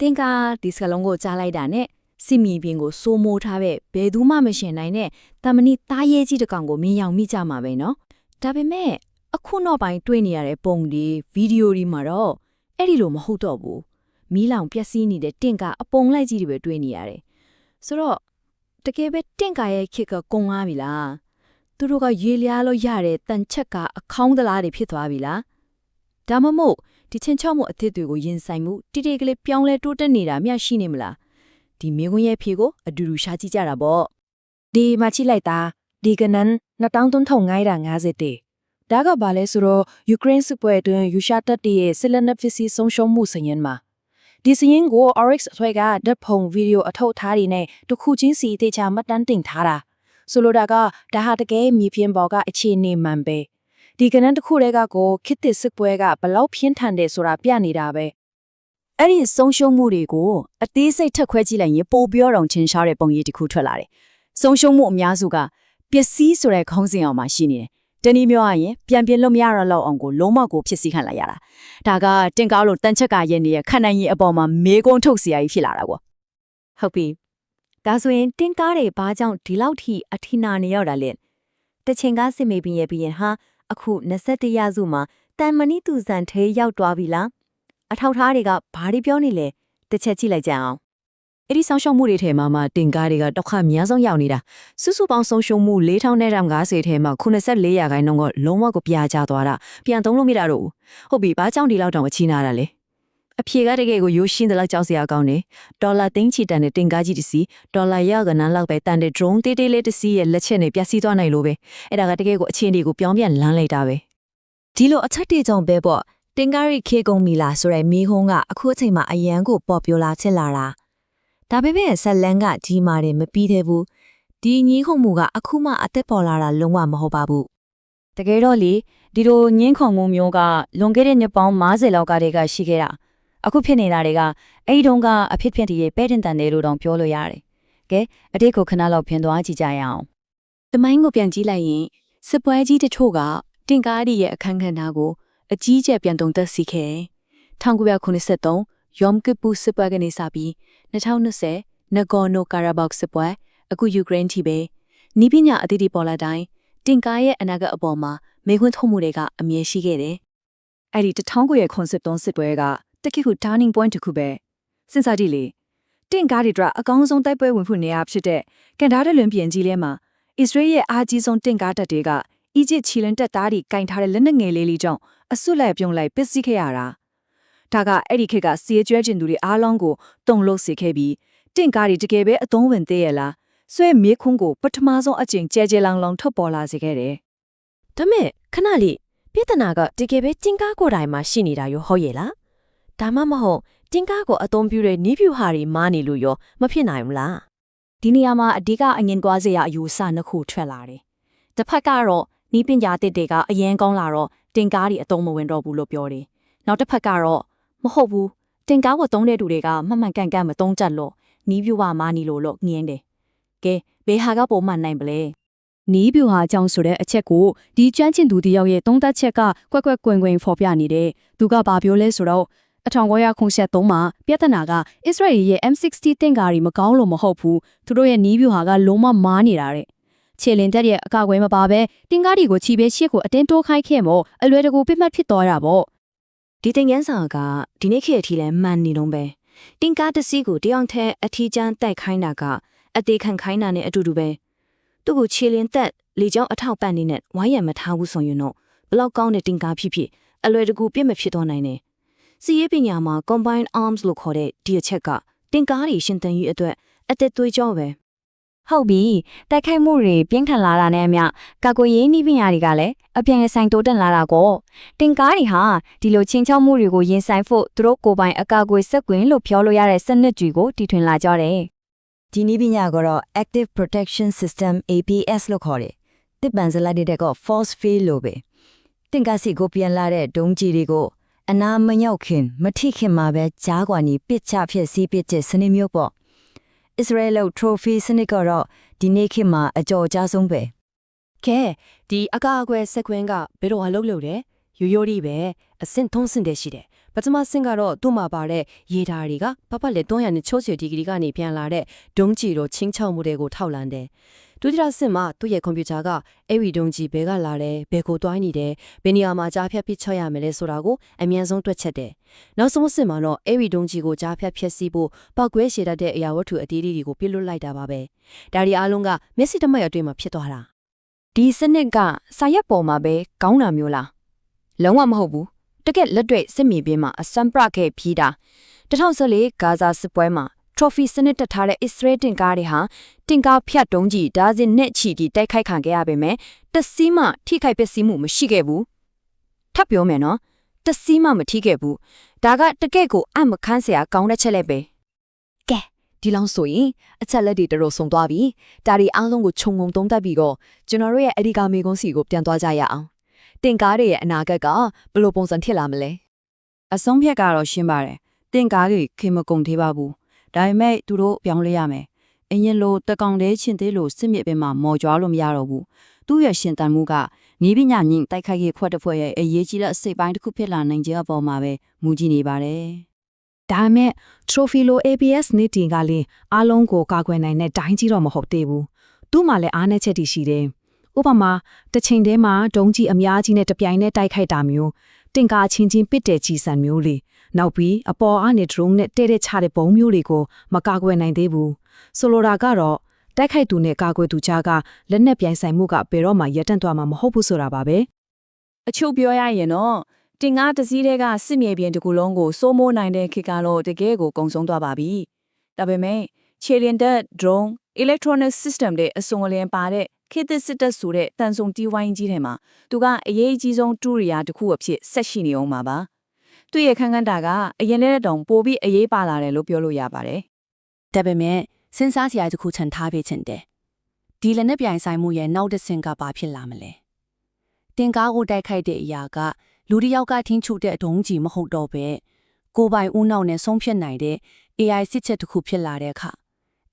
တင်ကားဒီစကလုံးကိုကြားလိုက်တာနဲ့စစ်မီပြင်ကိုစိုးမိုးထားပဲဘယ်သူမှမရှင်နိုင်နဲ့တမနီသားရဲကြီးတစ်ကောင်ကိုမြင်ရောက်မိကြမှာပဲနော်ဒါပေမဲ့အခုနောက်ပိုင်းတွေ့နေရတဲ့ပုံဒီဗီဒီယိုဒီမှာတော့အဲ့ဒီလိုမဟုတ်တော့ဘူးမီးလောင်ပျက်စီးနေတဲ့တင်ကားအပုံလိုက်ကြီးတွေပဲတွေ့နေရတယ်ဆိုတော့တကယ်ပဲတင်ကားရဲ့ခစ်ကကုံသွားပြီလားသူတို့ကရေလျားလို့ရတဲ့တန်ချက်ကအခေါင်းသလားတွေဖြစ်သွားပြီလားဒါမှမဟုတ်ဒီချင်းချောက်မှုအသစ်တွေကိုရင်ဆိုင်မှုတိတိကလေးပြောင်းလဲတိုးတက်နေတာမျှရှိနေမလားဒီမေခွန်းရဲ့ဖြေကိုအတူတူရှာကြည့်ကြတာပေါ့ဒီမှာချိလိုက်တာဒီကနန်2350တေဒါကဘာလဲဆိုတော့ယူကရိန်းစစ်ပွဲအတွင်းယူရှာတက်တီရဲ့စစ်လက်နက်ပစ္စည်းဆုံးရှုံးမှုစရင်မှာဒီစရင်ကို Oryx အထွက်ကဓာတ်ပုံဗီဒီယိုအထောက်ထားတွေနဲ့တစ်ခုချင်းစီတေချာမှတ်တမ်းတင်ထားတာဆိုလိုတာကဒါဟာတကယ်မြေပြင်ပေါ်ကအခြေအနေမှန်ပဲဒီကနန်တစ်ခုတည်းကကိုခစ်တစ်စစ်ပွဲကဘလောက်ပြင်းထန်တယ်ဆိုတာပြနေတာပဲအဲ့ဒီဆုံးရှုံးမှုတွေကိုအသေးစိတ်ထက်ခွဲကြည့်လိုက်ရင်ပိုပြောတော့ချင်းရှားတဲ့ပုံရိပ်တစ်ခုထွက်လာတယ်ဆုံးရှုံးမှုအများစုကပစ္စည်းဆိုတဲ့ခေါင်းစဉ်အောင်မှာရှိနေတယ်တနည်းပြောရရင်ပြန်ပြလို့မရတော့လောက်အောင်ကိုလုံးဝကိုဖြစ်စီခံလိုက်ရတာဒါကတင်ကားလို့တန်ချက်ကရဲ့နေရခန့်နိုင်ရင်အပေါ်မှာမေးကုန်းထုတ်เสียကြီးဖြစ်လာတာပေါ့ဟုတ်ပြီဒါဆိုရင်တင်ကားတွေဘာကြောင့်ဒီလောက်ထိအထီနာနေရောက်တာလဲတချင်ကားစစ်မေးပြီးရင်ဟာအခု21ရာစုမှာတန်မဏိသူဇန်ထဲရောက်သွားပြီလားအထောက်ထားတွေကဘာတွေပြောနေလဲတစ်ချက်ကြည့်လိုက်ကြအောင်အဲ့ဒီဆောင်ရှုံမှုတွေထဲမှာတင်ကားတွေကတစ်ခါအများဆုံးရောက်နေတာစုစုပေါင်းဆုံးရှုံးမှု4050ထဲမှာ84ရာခိုင်နှုန်းကလုံးဝကိုပြာကျသွားတာပြန်သုံးလို့မရတော့ဘူးဟုတ်ပြီဘာကြောင့်ဒီလောက်တောင်အချီနာတာလဲအဖြေကတကယ်ကိုရိုးရှင်းတဲ့လောက်ကြောက်စရာကောင်းတယ်ဒေါ်လာသိန်းချီတန်တဲ့တင်ကားကြီးတစ်စီးဒေါ်လာရကနန်းလောက်ပဲတန်တဲ့ drone တေးတေးလေးတစ်စီးရဲ့လက်ချက်နဲ့ပျက်စီးသွားနိုင်လို့ပဲအဲ့ဒါကတကယ်ကိုအခြေအနေကိုပြောင်းပြန်လန်းလိုက်တာပဲဒီလိုအချက်တွေကြောင့်ပဲပေါ့တင်ကားရီခေကုန်မီလာဆိုတဲ့မီးဟုံးကအခုအချိန်မှာအရန်ကိုပေါ်ပြလာဖြစ်လာတာဒါပေမဲ့ဆက်လန်ကဒီမာတယ်မပြီးသေးဘူးဒီညင်းခုံမှုကအခုမှအသက်ပေါ်လာတာလုံးဝမဟုတ်ပါဘူးတကယ်တော့လေဒီလိုညင်းခုံမှုမျိုးကလွန်ခဲ့တဲ့နှစ်ပေါင်း50လောက်ကတည်းကရှိခဲ့တာအခုဖြစ်နေတာတွေကအဲ့ဒီတုန်းကအဖြစ်ဖြစ်တည်းရဲ့ပဲတင်တန်တယ်လို့တောင်ပြောလို့ရတယ်ကဲအတိတ်ကိုခဏလောက်ပြင်သွားကြည့်ကြရအောင်တမိုင်းကိုပြန်ကြည့်လိုက်ရင်စစ်ပွဲကြီးတချို့ကတင်ကားရီရဲ့အခန်းကဏ္ဍကိုအကြီးကျယ်ပြန်သုံးသပ်စီခဲ့1983 Yom Kippur စစ်ပွဲကနေစပြီး2020 Nagorno-Karabakh စစ်ပွဲအခုယူကရိန်းထိပဲနီးပညာအသစ်တွေပေါ်လာတိုင်းတင်ကားရဲ့အနာဂတ်အပေါ်မှာမေခွန်းထုတ်မှုတွေကအမြဲရှိခဲ့တယ်။အဲ့ဒီ1983စစ်ပွဲကတကိခု turning point တစ်ခုပဲစဉ်းစားကြည့်လေတင်ကားတွေကအကောင်းဆုံးတိုက်ပွဲဝင်ဖို့နေရာဖြစ်တဲ့ကန်ဒါးတဲ့လွန်ပြင်ကြီးထဲမှာအစ္စရေးရဲ့အားကြီးဆုံးတင်ကားတပ်တွေကအီဂျစ်ချီလန်တပ်သားတွေကင်ထားတဲ့လက်နက်ငယ်လေးကြောင့်အစွတ်လိုက်ပြုံလိုက်ပစ်စီးခဲ့ရတာဒါကအဲ့ဒီခေတ်ကစီးကျွဲကျင်သူတွေအားလုံးကိုတုံလို့စေခဲ့ပြီးတင့်ကားတွေတကယ်ပဲအသုံးဝင်သေးရလားဆွဲမေးခွန်းကိုပထမဆုံးအကျင့်ကျဲကျဲလောင်လောင်ထွက်ပေါ်လာစေခဲ့တယ်ဒါမဲ့ခဏလေးပြည်ထနာကတကယ်ပဲတင်ကားကိုယ်တိုင်မှာရှိနေတာရောဟုတ်ရဲ့လားဒါမှမဟုတ်တင်ကားကိုအသုံးပြုတဲ့နီးပြူဟာတွေမားနေလို့ရောမဖြစ်နိုင်ဘူးလားဒီနေရာမှာအဓိကအငင်ကွာစရာအယူအဆနှစ်ခုထွက်လာတယ်တစ်ဖက်ကတော့နီးပညာတစ်တွေကအရင်ကောင်းလာတော့တင်ကားတွေအသုံးမဝင်တော့ဘူးလို့ပြောတယ်နောက်တစ်ဖက်ကတော့မဟုတ်ဘူးတင်ကားကိုသုံးတဲ့သူတွေကမှန်မှန်ကန်ကန်မသုံးကြလို့နီးပြူဟာမာနီလို့ငင်းတယ်ကဲဘယ်ဟာကပုံမှန်နိုင်ပလဲနီးပြူဟာအကြောင်းဆိုတဲ့အချက်ကိုဒီကျွမ်းကျင်သူတယောက်ရဲ့သုံးသပ်ချက်ကကွက်ကွက်ကွင်ကွင်ဖော်ပြနေတယ်သူကဘာပြောလဲဆိုတော့1983မှာပြဿနာကအစ္စရေးရဲ့ M60 တင်ကားတွေမကောင်းလို့မဟုတ်ဘူးသူတို့ရဲ့နီးပြူဟာကလုံးဝမားနေတာတဲ့ခြေလင်တက်ရဲ့အကာအကွယ်မပါဘဲတင်ကားတွေကိုချီပဲရှေ့ကိုအတင်းတိုးခိုင်းခဲ့မို့အလွယ်တကူပြစ်မှတ်ဖြစ်သွားတာပေါ့ဒီတင်ငန်းစာကဒီနေ့ခေတ်အထိလည်းမှန်နေတော့ပဲတင်ကားတစ်စီးကိုတယောက်ထဲအထီးကျန်းတိုက်ခိုင်းတာကအသေးခံခိုင်းတာနဲ့အတူတူပဲသူ့ကိုခြေလင်တက်လေကြောင်းအထောက်ပံ့နေတဲ့ဝိုင်းရံမထားဘူးဆိုရင်တော့ဘလောက်ကောင်းတဲ့တင်ကားဖြစ်ဖြစ်အလွယ်တကူပြစ်မဖြစ်သွားနိုင်တယ်စီးရေးပညာမှာ combined arms လို့ခေါ်တဲ့ဒီအချက်ကတင်ကားတွေရှင်သန်ရေးအတွက်အသက်သွေးကြောပဲဟုတ်ပြီတိုက်ခိုက်မှုတွေပြင်းထန်လာတာနဲ့အမျှကာကွယ်ရေးနည်းပညာတွေကလည်းအပြန်အဆိုင်တိုးတက်လာတာကိုတင်ကားတွေဟာဒီလိုချင်းချောက်မှုတွေကိုရင်ဆိုင်ဖို့သူတို့ကိုယ်ပိုင်အကာအကွယ်စက်ကွင်းလို့ပြောလို့ရတဲ့စနစ်တွေကိုတည်ထွင်လာကြတယ်ဒီနည်းပညာကတော့ Active Protection System APS လို့ခေါ်တယ်တစ်ပန်စလိုက်တဲ့က force field လို့ပဲတင်ကားစီကိုပြန်လာတဲ့ဒုံးကြီးတွေကိုအနာမရောက်ခင်မထိခင်မှာပဲကြားကွာနီပစ်ချဖြစ်စီးပစ်တဲ့စနစ်မျိုးပေါ့အစ္စရေးလို့ trophy စနစ်ကတော့ဒီနေ့ခေတ်မှာအကြော်ကြားဆုံးပဲကဲဒီအကာအကွယ်စက်ကွင်းကဘယ်တော့အလုပ်လုပ်တယ်ရိုးရိုးလေးပဲအဆင့်သုံးဆင့်တည်းရှိတယ် ပထမဆင့်ကတော့သူ့မှာပါတဲ့ရေဓာတ်တွေကပပလက်360ဒီဂရီကနေပြန်လာတဲ့ဒုံးကြီးတို့ချင်းချောက်မှုတွေကိုထောက်လန်းတယ်ဒုတိယဆင့်မှာသူ့ရဲ့ကွန်ပျူတာကအဲ့ဒီဒုံးကြီးဘယ်ကလာတယ်ဘယ်ကိုတွိုင်းနေတယ်ဘယ်နေရာမှာကြားဖြတ်ပစ်ချရမယ်လဲဆိုတာကိုအမြန်ဆုံးတွက်ချက်တယ်နောက်ဆုံးဆင့်မှာတော့အဲ့ဒီဒုံးကြီးကိုကြားဖြတ်ဖျက်ဆီးဖို့ပောက်ကွဲရှည်တတ်တဲ့အရာဝတ္ထုအသေးလေးတွေကိုပြစ်လွတ်လိုက်တာပါပဲဒါဒီအားလုံးကမျက်စိတမတ်အတွင်းမှာဖြစ်သွားတာ ဒီစနစ်ကစာရက်ပေါ်မှာပဲကောင်းတာမျိုးလားလုံးဝမဟုတ်ဘူးတကက်လက်တွေ့စစ်မြေပြင်မှာအစံပရခဲ့ပြီးတာ2014ဂါဇာစစ်ပွဲမှာ trophy စနစ်တက်ထားတဲ့ Israel တင်ကားတွေဟာတင်ကားဖြတ်တုံးကြီးဒါဇင်နဲ့ချီပြီးတိုက်ခိုက်ခံခဲ့ရပေမဲ့တစီးမှထိခိုက်ပျက်စီးမှုမရှိခဲ့ဘူးထပ်ပြောမယ်နော်တစီးမှမထိခဲ့ဘူးဒါကတကယ့်ကိုအမခန်းစရာကောင်းတဲ့ချက်လက်ပဲကဲဒီလောင်းဆိုရင်အချက်လက်တွေတော်တော်ဆုံးသွားပြီဒါတွေအားလုံးကိုခြုံငုံသုံးသပ်ပြီးတော့ကျွန်တော်တို့ရဲ့အဒီကာမေကွန်းစီကိုပြန်သွားကြရအောင်တင်ကားတွေရဲ့အနာဂတ်ကဘယ်လိုပုံစံဖြစ်လာမလဲ အဆုံးဖြတ်ကတော့ရှင်းပါတယ်တင်ကားတွေခင်မကုန်သေးပါဘူးဒါပေမဲ့သူတို့ပြောင်းလဲရမယ်အရင်လိုတကောင်တည်းချင်းသေးလို့စစ်မြေပြင်မှာမော်ကြွားလို့မရတော့ဘူးသူ့ရဲ့ရှင်တန်မှုကနီးပညာညင်တိုက်ခိုက်ရေးခွက်တစ်ဖွဲ့ရဲ့အရေးကြီးတဲ့အစိပ်ပိုင်းတစ်ခုဖြစ်လာနိုင်တဲ့အပေါ်မှာပဲမူကြည့်နေပါတယ် ဒါပေမဲ့ trophy လို ABS နေ့တင်ကလည်းအားလုံးကိုကာကွယ်နိုင်တဲ့တိုင်းကြီးတော့မဟုတ်သေးဘူးသူ့မှာလည်းအားနည်းချက်တွေရှိတယ်ဥပမာတစ်ချိန်တည်းမှာဒုံးကြီးအများကြီးနဲ့တပြိုင်နက်တိုက်ခိုက်တာမျိုးတင်ကာချင်းချင်းပစ်တဲ့ကြီးစံမျိုးလေးနောက်ပြီးအပေါ်အားနဲ့ drone နဲ့တဲ့တဲ့ချတဲ့ပုံမျိုးတွေကိုမကာကွယ်နိုင်သေးဘူးဆိုလိုတာကတော့တိုက်ခိုက်သူနဲ့ကာကွယ်သူကြားကလက်နက်ပြိုင်ဆိုင်မှုကဘယ်တော့မှရပ်တန့်သွားမှာမဟုတ်ဘူးဆိုတာပါပဲ အချို့ပြောရရင်တော့တင်ကားတစ်စီးတည်းကစစ်မြေပြင်တစ်ခုလုံးကိုစိုးမိုးနိုင်တဲ့ခေတ်ကတော့တကယ်ကိုကုံဆုံးသွားပါပြီဒါပေမဲ့ခြေလျင်တပ် drone electronic system တွေအစုံအလင်ပါတဲ့ခေတ်သစ်စစ်တပ်ဆိုတဲ့တန်ဆုံတီးဝိုင်းကြီးထဲမှာသူကအရေးကြီးဆုံးတူရိယာတစ်ခုအဖြစ်ဆက်ရှိနေအောင်ပါပါသူ့ရဲ့ခန်းခန်းတာကအရင်နဲ့တောင်ပိုပြီးအရေးပါလာတယ်လို့ပြောလို့ရပါတယ်ဒါပေမဲ့စဉ်းစားစရာတစ်ခုချန်ထားပေးချင်တယ်ဒီလက်နဲ့ပြိုင်ဆိုင်မှုရဲ့နောက်တစ်ဆင့်ကဘာဖြစ်လာမလဲတင်ကားကိုတိုက်ခိုက်တဲ့အရာကလူတစ်ယောက်ကထင်းချုပ်တဲ့ဒုံးကြီးမဟုတ်တော့ပဲကိုယ်ပိုင်ဦးနှောက်နဲ့ဆုံးဖြတ်နိုင်တဲ့ AI စစ်ချက်တစ်ခုဖြစ်လာတဲ့အခါ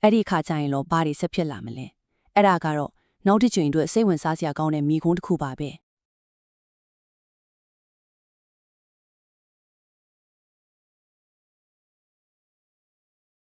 အဲ့ဒီအခါကျရင်တော့ဘာတွေဆက်ဖြစ်လာမလဲအဲ့ဒါကတော့နောက်တစ်ကြိမ်အတွက်စိတ်ဝင်စားစရာကောင်းတဲ့မိကုန်းတစ်ခုပါပဲ